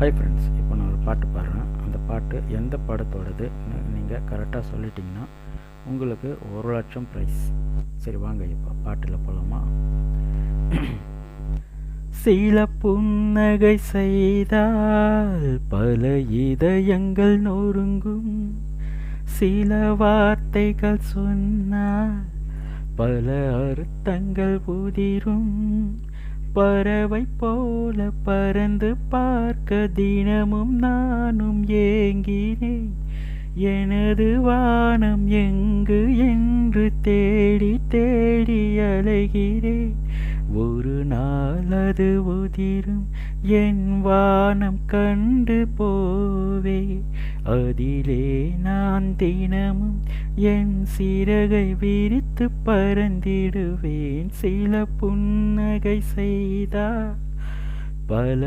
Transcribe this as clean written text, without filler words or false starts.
Hi friends, இப்போ நான் ஒரு பாட்டு பாடுறேன். அந்த பாட்டு எந்த படத்தோடது நீங்கள் கரெக்டாக சொல்லிட்டீங்கன்னா உங்களுக்கு 1,00,000 ப்ரைஸ். சரி வாங்க இப்போ பாட்டில் போகலாமா? சில புன்னகை செய்தால் பல இதயங்கள் நொறுங்கும், சில வார்த்தைகள் சொன்னால் பல அர்த்தங்கள் உதிரும். பறவை போல பறந்து பார்க்க தினமும் நானும் ஏங்கினேன். எனது வானம் எங்கு என்று தேடி தேடி அலைகிறேன். ஒரு நாள் அது உதிரும், என் வானம் கண்டு போவே. அதிலே நான் தினமும் என் சிறகை விரித்து பறந்திடுவேன். சில புன்னகை செய்தால் பல